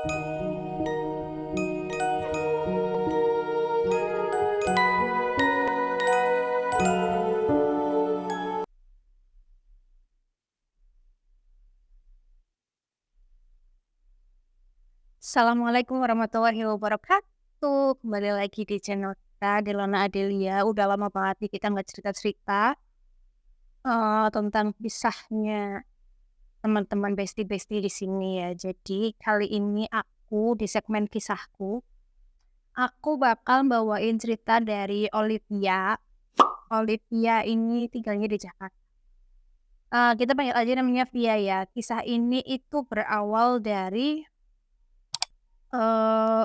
Assalamualaikum warahmatullahi wabarakatuh. Kembali lagi di channel kita, Delona Adelia. Udah lama banget nih kita nggak cerita-cerita tentang kisahnya teman-teman bestie-bestie di sini ya. Jadi kali ini aku di segmen kisahku, aku bakal bawain cerita dari Olivia. Olivia ini tinggalnya di Jakarta. Kita panggil aja namanya Via ya. Kisah ini itu berawal dari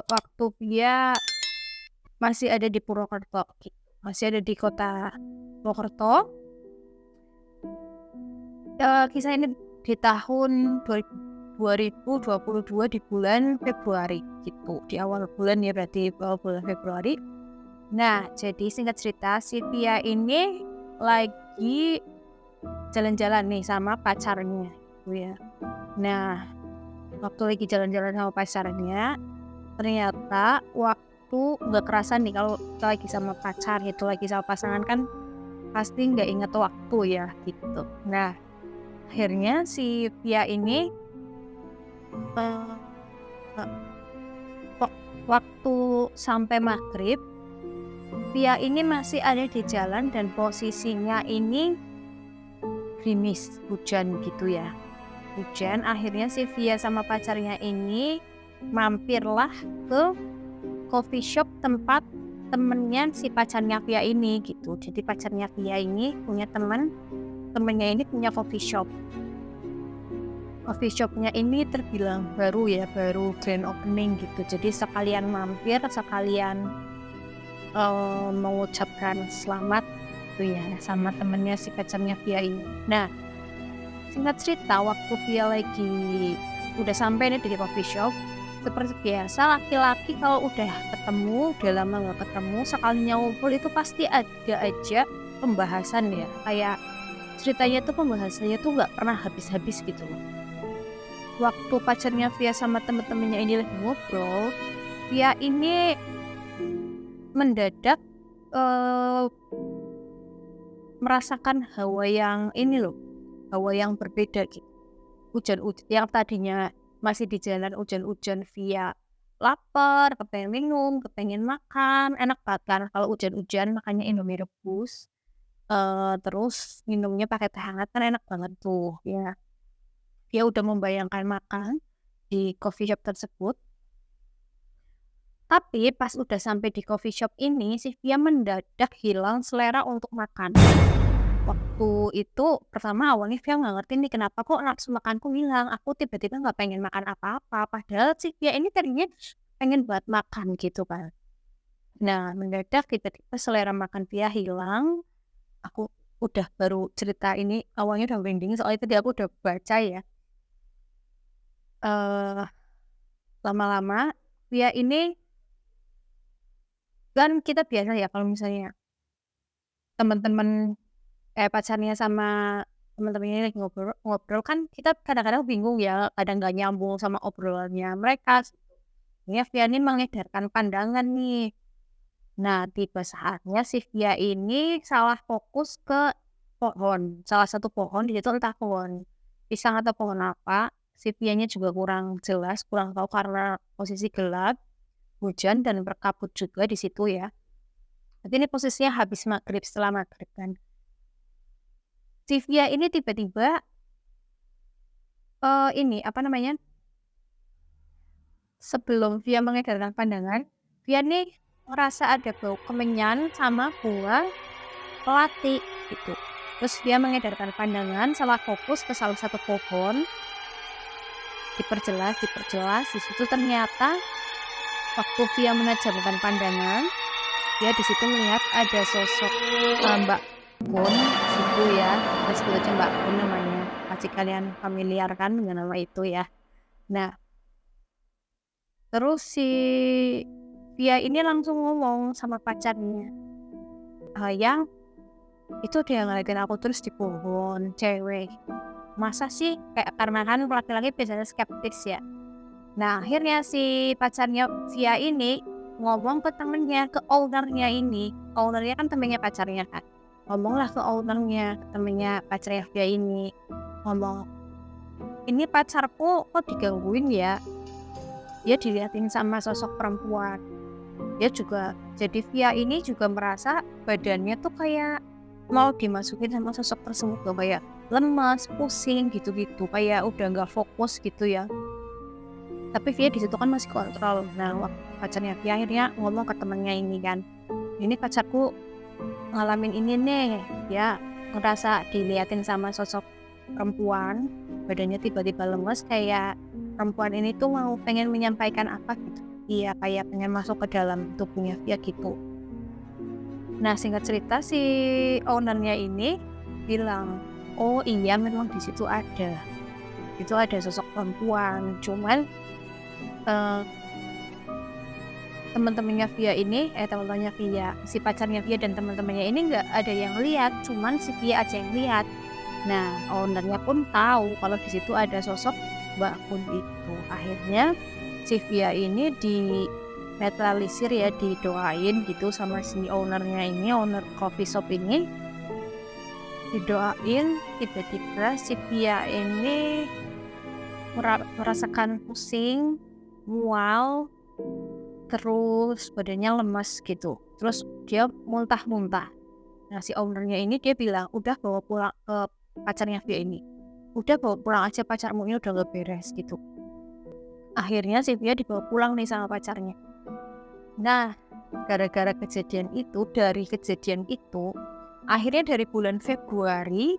waktu Via masih ada di Purwokerto, masih ada di kota Purwokerto. Kisah ini di tahun 2022 di bulan Februari gitu, di awal bulan ya, berarti awal bulan Februari. Nah, jadi singkat cerita, si Via ini lagi jalan-jalan nih sama pacarnya gitu ya. Nah, waktu lagi jalan-jalan sama pacarnya, ternyata waktu nggak kerasa nih kalau kita lagi sama pacar gitu, lagi sama pasangan kan pasti nggak inget waktu ya gitu. Nah, akhirnya si Via ini waktu sampai maghrib, Via ini masih ada di jalan dan posisinya ini gerimis, hujan gitu ya. Hujan, akhirnya si Via sama pacarnya ini mampirlah ke coffee shop tempat temennya si pacarnya Via ini gitu. Jadi pacarnya Via ini punya temennya ini punya coffee shop. Coffee shopnya ini terbilang baru ya, baru grand opening gitu. Jadi sekalian mampir, sekalian mengucapkan selamat tuh ya sama temennya si pacarnya Via ini. Nah, singkat cerita, waktu Via lagi udah sampai nih di coffee shop, seperti biasa laki-laki kalau udah ketemu, udah lama gak ketemu, sekalinya ngumpul itu pasti ada aja pembahasan ya. Kayak ceritanya tuh pembahasannya tuh gak pernah habis-habis gitu loh. Waktu pacarnya Via sama temen-temennya ini lagi ngobrol, Via ini mendadak merasakan hawa yang ini loh, hawa yang berbeda gitu. Hujan-hujan yang tadinya masih di jalan hujan-hujan, Via lapar, kepengen minum, kepengen makan, enak banget kan kalau hujan-hujan makannya Indomie rebus, terus minumnya pakai teh hangat kan enak banget tuh ya. Dia udah membayangkan makan di coffee shop tersebut. Tapi pas udah sampai di coffee shop ini, si Via mendadak hilang selera untuk makan. Waktu itu pertama awalnya Via nggak ngerti nih kenapa kok nafsu makanku hilang. Aku tiba-tiba nggak pengen makan apa-apa. Padahal si Via ini tadinya pengen buat makan gitu kan. Nah, mendadak tiba-tiba selera makan Via hilang. Aku udah baru cerita ini awalnya udah merinding soalnya tadi aku udah baca ya. Lama-lama Via ini kan kita biasa ya kalau misalnya teman-teman pacarnya sama teman-temannya lagi ngobrol kan kita kadang-kadang bingung ya, kadang nggak nyambung sama obrolannya mereka. Akhirnya Via ini mengedarkan pandangan nih. Nah, tiba saatnya si Via ini salah fokus ke pohon, salah satu pohon di situ, entah pohon pisang atau pohon apa. Si Vianya juga kurang jelas, kurang tahu karena posisi gelap, hujan dan berkabut juga di situ ya. Jadi ini posisinya habis maghrib, setelah maghrib kan. Si Via ini tiba-tiba ini apa namanya, sebelum Via mengedarkan pandangan, Via nih ngerasa ada bau kemenyan sama bunga melati gitu. Terus Via mengedarkan pandangan, salah fokus ke salah satu pohon, diperjelas, di situ ternyata waktu Via menajamkan pandangan, dia di situ melihat ada sosok Mbak Kun situ ya, terus aja Mbak Kun namanya, pasti kalian familiar kan dengan nama itu ya. Nah, terus si Via ini langsung ngomong sama pacarnya, yang itu dia ngeliatin aku terus di pohon, cewek. Masa sih, kayak karena kan laki-laki biasanya skeptis ya. Nah, akhirnya si pacarnya Via ini ngomong ke temennya, ke ownernya ini. Ownernya kan temennya pacarnya kan. Ngomonglah ke ownernya, ke temennya pacarnya Via ini. Ngomong, ini pacarku kok digangguin ya? Dia diliatin sama sosok perempuan. Dia juga, jadi Via ini juga merasa badannya tuh kayak mau dimasukin sama sosok tersebut loh. Kayak lemas, pusing gitu-gitu. Kayak udah gak fokus gitu ya. Tapi Via di situ kan masih kontrol. Nah, waktu pacarnya Via akhirnya ngomong ke temennya ini kan, ini pacarku ngalamin ini nih, ya ngerasa diliatin sama sosok perempuan, badannya tiba-tiba lemes kayak perempuan ini tuh mau pengen menyampaikan apa gitu. Iya, kayak pengen masuk ke dalam tubuhnya Via gitu. Nah, singkat cerita si ownernya ini bilang, oh iya memang di situ ada. Itu ada sosok perempuan, cuman teman-temannya Via ini, teman-temannya Via, si pacarnya Via dan teman-temannya ini nggak ada yang lihat, cuman si Via aja yang lihat. Nah, ownernya pun tahu kalau di situ ada sosok Mbak Kun itu. Akhirnya si Via ini dinetralisir ya, didoain gitu sama si ownernya ini, owner coffee shop ini. Didoain, tiba-tiba si Via ini merasakan pusing, mual, terus badannya lemas gitu. Terus dia muntah-muntah. Nah, si ownernya ini dia bilang, udah bawa pulang ke pacarnya Via ini. Udah bawa pulang aja, pacarmu ini udah gak beres gitu. Akhirnya si Via dibawa pulang nih sama pacarnya. Nah, gara-gara kejadian itu, akhirnya dari bulan Februari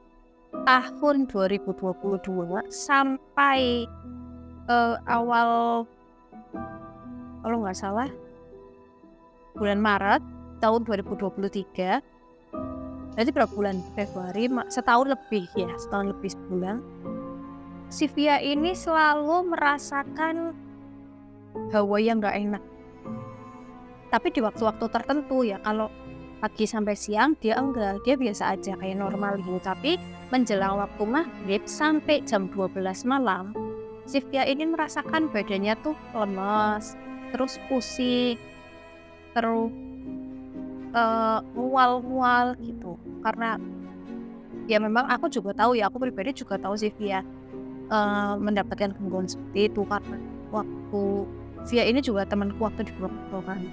tahun 2022 sampai awal, kalau nggak salah bulan Maret tahun 2023, berarti berapa bulan? Februari, setahun lebih sebulan. Si Via ini selalu merasakan hawa yang nggak enak. Tapi di waktu-waktu tertentu ya, kalau pagi sampai siang dia enggak, dia biasa aja kayak normal gitu. Tapi menjelang waktu maghrib sampai jam 12 malam, si Via ini merasakan badannya tuh lemas, terus pusing, terus mual-mual gitu. Karena ya memang aku juga tahu ya, aku pribadi juga tahu si Via mendapatkan gangguan seperti itu karena waktu Via ini juga temanku waktu di Purwokerto kan.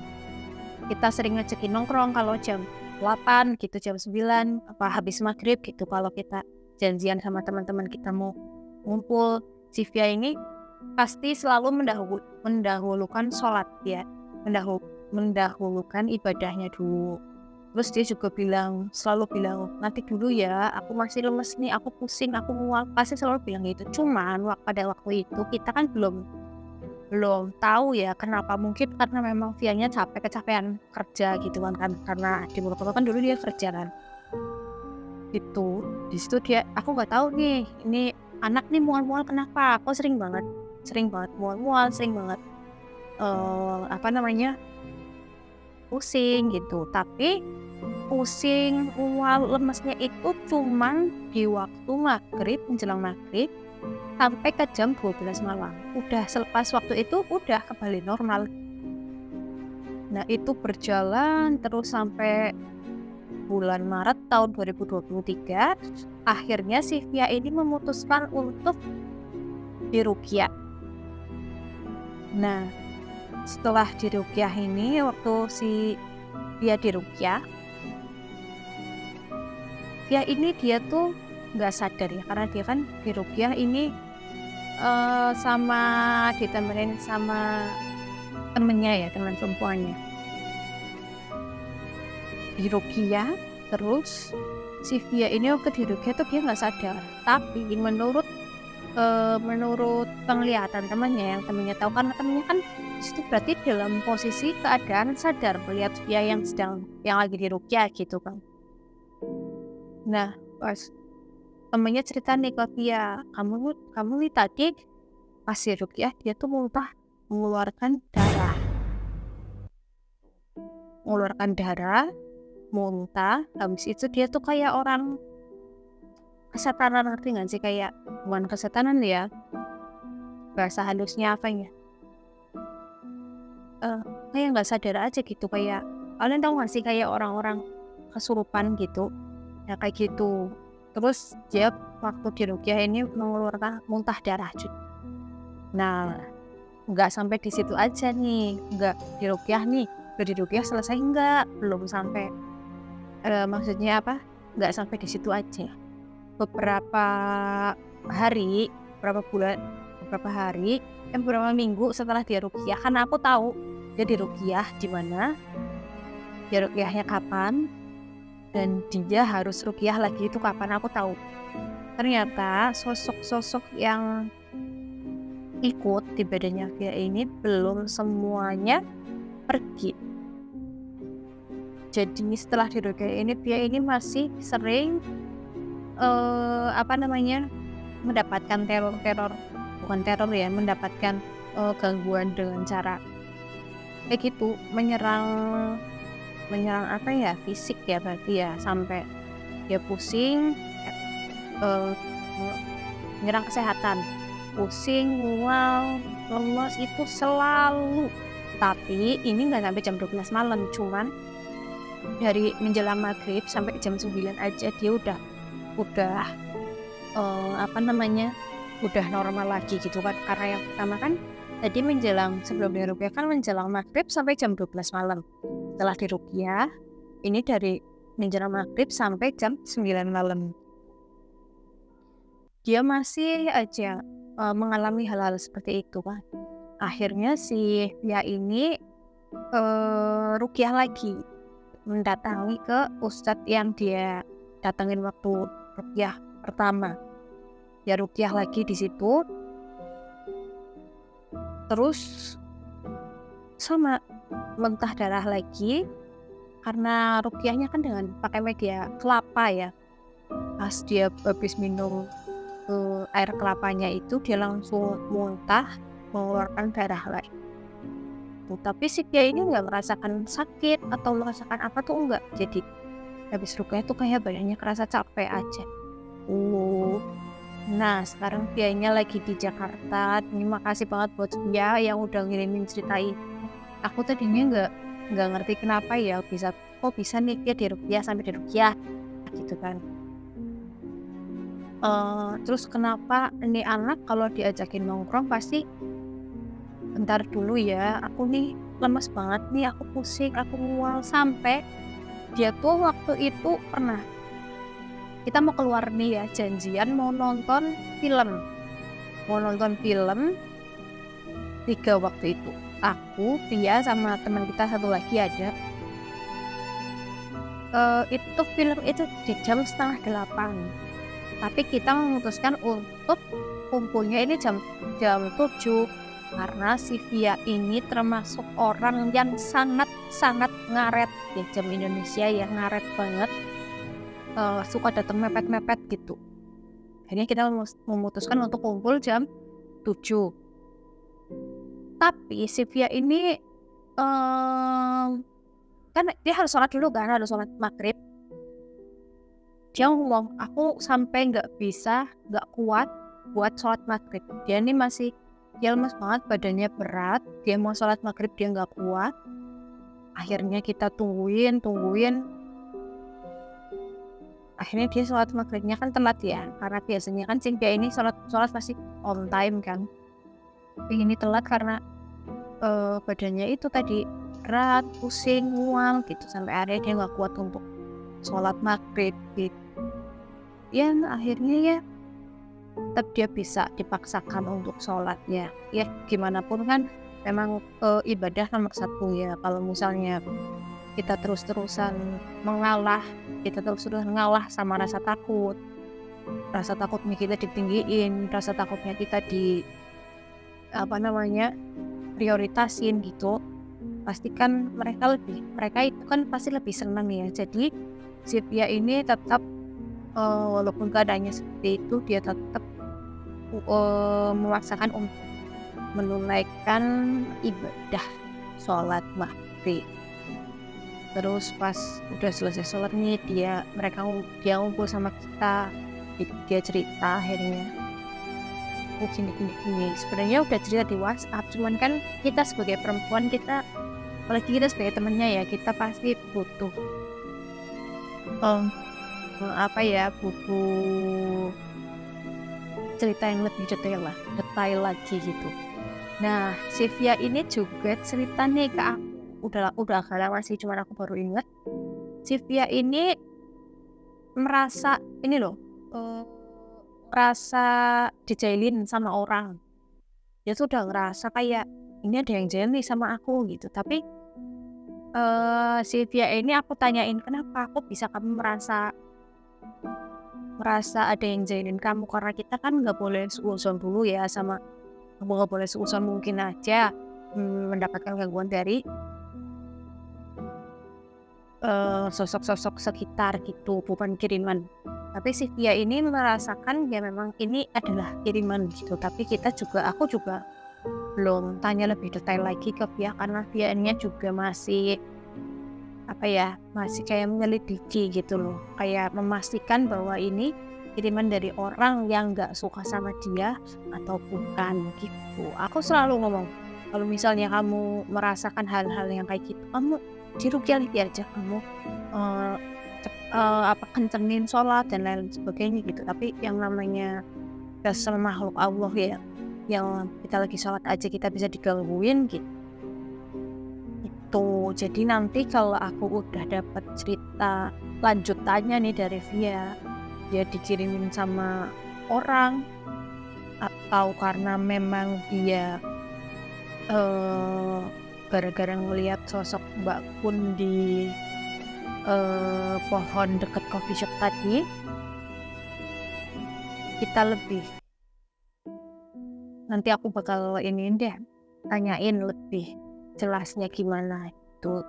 Kita sering ngajakin nongkrong kalau jam 8 gitu, jam 9 apa habis maghrib gitu, kalau kita janjian sama teman-teman kita mau ngumpul. Si Via ini pasti selalu mendahulukan sholat ya, mendahulukan ibadahnya dulu. Terus dia juga selalu bilang, nanti dulu ya, aku masih lemes nih, aku pusing, aku mual, pasti selalu bilang gitu. Cuman pada waktu itu kita kan belum tahu ya kenapa, mungkin karena memang Vianya kecapean kerja gitu kan, karena di Purwokerto kan dulu dia kerja kan gitu. Di situ aku nggak tahu nih, ini anak nih mual-mual kenapa. Aku sering banget mual-mual, sering banget pusing gitu. Tapi pusing, mual, lemesnya itu cuman di waktu maghrib, menjelang maghrib sampai ke jam 12 malam. Udah selepas waktu itu udah kembali normal. Nah, itu berjalan terus sampai bulan Maret tahun 2023. Akhirnya si Via ini memutuskan untuk diruqyah. Nah, setelah diruqyah ini, waktu si Via diruqyah, Via ini dia tuh nggak sadar ya, karena dia kan diruqyah ini sama ditemenin sama temennya ya, teman perempuannya. Diruqyah terus si Via ini waktu diruqyah tuh dia nggak sadar, tapi menurut penglihatan temannya, yang temannya tahu, karena temannya kan itu berarti dalam posisi keadaan sadar melihat Via yang lagi diruqyah gitu kan. Nah, pas temennya cerita nih ke Via, kamu nih tadi pas diruqyah dia tuh mengeluarkan darah, muntah. Habis itu dia tuh kayak orang kesetanan, ngerti nggak sih? Kayak bukan kesetanan ya, bahasa halusnya apa ya, kayak nggak sadar aja gitu, kayak kalian tahu nggak sih kayak orang-orang kesurupan gitu, ya kayak gitu. Terus dia waktu diruqyah ini mengeluarkan muntah darah nah, nggak sampai di situ aja nih, nggak diruqyah nih, udah diruqyah selesai enggak, belum sampai, maksudnya apa, nggak sampai di situ aja. Beberapa hari, beberapa bulan, beberapa hari, beberapa minggu setelah dia ruqyah, karena aku tahu dia diruqyah di mana, dia ruqyahnya kapan, dan dia harus ruqyah lagi itu kapan, aku tahu. Ternyata sosok-sosok yang ikut di badannya Via ini belum semuanya pergi. Jadi setelah diruqyah ini, Via ini masih sering mendapatkan teror-teror, bukan teror ya, mendapatkan gangguan dengan cara kayak gitu, menyerang apa ya, fisik ya berarti ya, sampai dia pusing, menyerang kesehatan, pusing, mual, lemas itu selalu. Tapi ini nggak sampai jam 12 malam, cuman dari menjelang maghrib sampai jam 9 aja dia udah udah normal lagi gitu kan. Karena yang pertama kan tadi sebelum diruqyah kan menjelang maghrib sampai jam 12 malam. Setelah diruqyah ini dari menjelang maghrib sampai jam 9 malam dia masih aja mengalami hal-hal seperti itu kan. Akhirnya si Via ini ruqyah lagi, mendatangi ke ustadz yang dia datengin waktu ruqyah pertama. Ya ruqyah lagi di situ, terus sama muntah darah lagi, karena ruqyahnya kan dengan pakai media kelapa ya. Pas dia habis minum air kelapanya itu, dia langsung muntah, mengeluarkan darah lagi. Tapi si Via ini nggak merasakan sakit atau merasakan apa tuh enggak. Jadi habis ruqyah tuh kayak badannya kerasa capek aja. Nah sekarang Vianya lagi di Jakarta. Terima kasih banget buat Via yang udah ngirimin cerita ini. Aku tadinya nggak ngerti kenapa ya kok bisa nih dia diruqyah sampai diruqyah gitu kan. Terus kenapa ini anak kalau diajakin nongkrong pasti bentar dulu ya, aku nih lemes banget nih, aku pusing, aku mual, sampai dia tuh waktu itu pernah kita mau keluar nih ya, janjian mau nonton film 3 waktu itu, aku, Via sama teman kita satu lagi ada. Itu film itu di jam 7:30, tapi kita memutuskan untuk kumpulnya ini jam 7 karena si Via ini termasuk orang yang sangat ngaret ya, jam Indonesia ya, ngaret banget, suka datang mepet-mepet gitu. Akhirnya kita memutuskan untuk kumpul jam 7. Tapi si Via ini kan dia harus sholat dulu kan, harus sholat maghrib. Dia ngomong, aku sampai nggak kuat buat sholat maghrib. Dia lemes banget, badannya berat, dia mau sholat maghrib dia nggak kuat. Akhirnya kita tungguin. Akhirnya dia sholat maghribnya kan telat ya, karena biasanya kan dia ini sholat pasti on time kan. Tapi ini telat karena badannya itu tadi berat, pusing, mual gitu, sampai akhirnya dia nggak kuat untuk sholat maghrib gitu. Ya akhirnya ya tetap dia bisa dipaksakan untuk sholatnya. Ya gimana pun kan memang ibadah nomor 1 ya. Kalau misalnya kita terus-terusan mengalah sama rasa takutnya kita ditinggiin, rasa takutnya kita prioritasin gitu, pastikan mereka itu kan pasti lebih senang ya. Jadi si Via ini tetap walaupun keadaannya seperti itu, dia tetap memaksakan untuk menunaikan ibadah sholat maghrib. Terus pas udah selesai sholat nih, dia ngumpul sama kita, dia cerita akhirnya aku gini. Sebenarnya udah cerita di WhatsApp, cuman kan kita sebagai perempuan, apalagi kita sebagai temennya ya, kita pasti butuh butuh cerita yang lebih detail lagi gitu. Nah, si Via ini juga cerita nih ke aku. Udah agak lama sih, cuman aku baru inget. Si Via ini merasa ini loh, merasa dijailin sama orang. Dia tuh udah ngerasa kayak ini ada yang jail nih sama aku gitu. Tapi si Via ini aku tanyain, kenapa kok bisa kamu merasa ada yang jailin kamu? Karena kita kan nggak boleh suuzon dulu ya sama, nggak boleh suuzon, mungkin aja mendapatkan gangguan dari sosok-sosok sekitar gitu, bukan kiriman. Tapi si Via ini merasakan ya memang ini adalah kiriman gitu. Tapi aku juga belum tanya lebih detail lagi ke Via, karena Via-nya juga masih masih kayak menyelidiki gitu loh, kayak memastikan bahwa ini kiriman dari orang yang nggak suka sama dia atau bukan gitu. Aku selalu ngomong, kalau misalnya kamu merasakan hal-hal yang kayak gitu, kamu di ruqyah aja, kamu kencengin sholat dan lain sebagainya gitu. Tapi yang namanya kesel makhluk Allah ya, yang kita lagi sholat aja kita bisa digangguin gitu. Jadi nanti kalau aku udah dapat cerita lanjutannya nih dari Via, dia dikirimin sama orang atau karena memang dia gara-gara ngelihat sosok Mbak Kun di pohon deket coffee shop tadi, nanti aku bakal tanyain lebih jelasnya gimana itu.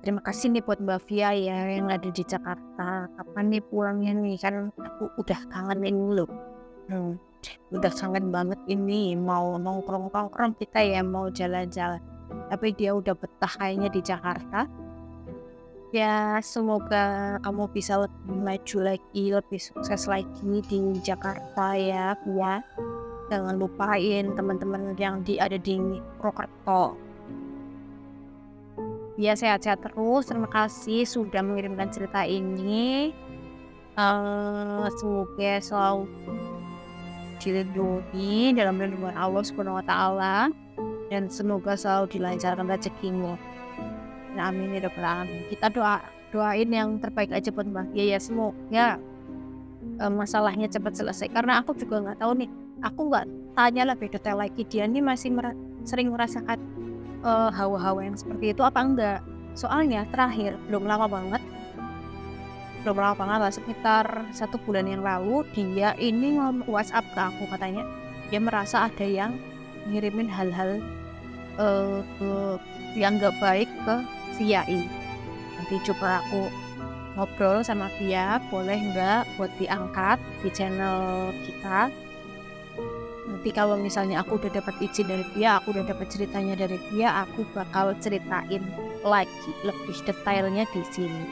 Terima kasih nih buat Mbak Via ya yang ada di Jakarta. Kapan nih pulangnya nih, kan aku udah kangen ini loh. Udah kangen banget ini, mau nongkrong kita ya, mau jalan-jalan. Tapi dia udah betah kayaknya di Jakarta. Ya semoga kamu bisa lebih maju lagi, lebih sukses lagi di Jakarta ya Via. Jangan lupain teman-teman yang ada di Purwokerto. Ya sehat-sehat terus. Terima kasih sudah mengirimkan cerita ini. Semoga selalu dilindungi dalam lindungan Allah Subhanahu wa Ta'ala, dan semoga selalu dilancarkan rezekimu. Amin ya rabbal alamin. Kita doain yang terbaik aja buat Mbak Via ya. Semoga masalahnya cepat selesai, karena aku juga nggak tahu nih. Aku nggak tanya lebih detail lagi, dia nih masih sering merasakan hawa-hawa yang seperti itu apa enggak. Soalnya terakhir belum lama banget lah, sekitar 1 bulan yang lalu, dia ini WhatsApp ke aku, katanya dia merasa ada yang ngirimin hal-hal yang nggak baik ke Via ini. Nanti coba aku ngobrol sama Via, boleh nggak buat diangkat di channel kita. Nanti kalau misalnya aku udah dapat izin dari Via, aku udah dapat ceritanya dari Via, aku bakal ceritain lagi lebih detailnya di sini.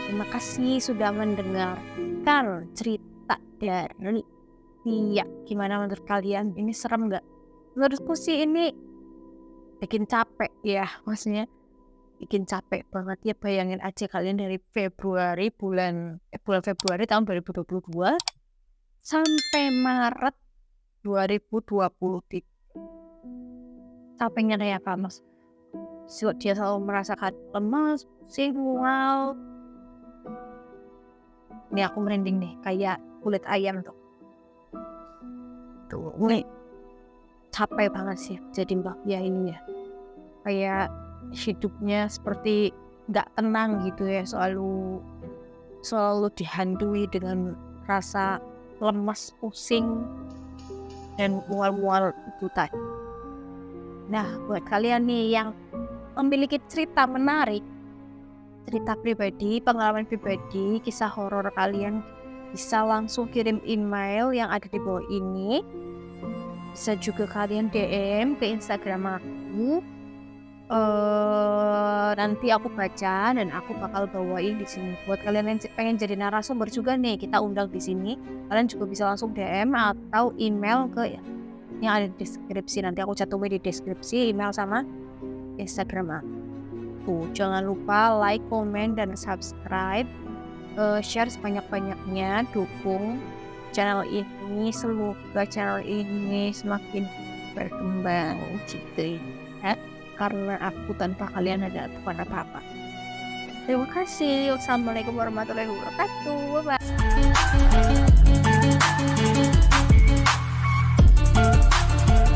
Terima kasih sudah mendengarkan cerita dari Via. Gimana menurut kalian? Ini serem nggak? Menurutku sih ini bikin capek ya, maksudnya bikin capek banget ya. Bayangin aja kalian dari bulan Februari tahun 2022 sampai Maret 2020. Capeknya kayak apa, Mas? Dia selalu merasakan lemas, pusing, mual. Ini aku merinding nih, kayak kulit ayam tuh. Ini capek banget sih jadi Mbak Via ini ya. Kayak hidupnya seperti nggak tenang gitu ya, selalu dihantui dengan rasa lemas, pusing, dan mual-mual itu tadi. Nah, buat kalian nih yang memiliki cerita menarik, cerita pribadi, pengalaman pribadi, kisah horor kalian, bisa langsung kirim email yang ada di bawah ini. Bisa juga kalian DM ke Instagram aku. nanti aku baca dan aku bakal bawain di sini. Buat kalian yang pengen jadi narasumber juga nih, kita undang di sini, kalian juga bisa langsung DM atau email ke yang ada di deskripsi. Nanti aku cantumin di deskripsi email sama Instagram aku. Jangan lupa like, komen, dan subscribe. Share sebanyak-banyaknya, dukung channel ini, semoga channel ini semakin berkembang gitu ya, karena aku tanpa kalian ada bukan apa-apa. Terima kasih. Wassalamualaikum warahmatullahi wabarakatuh. Bye bye.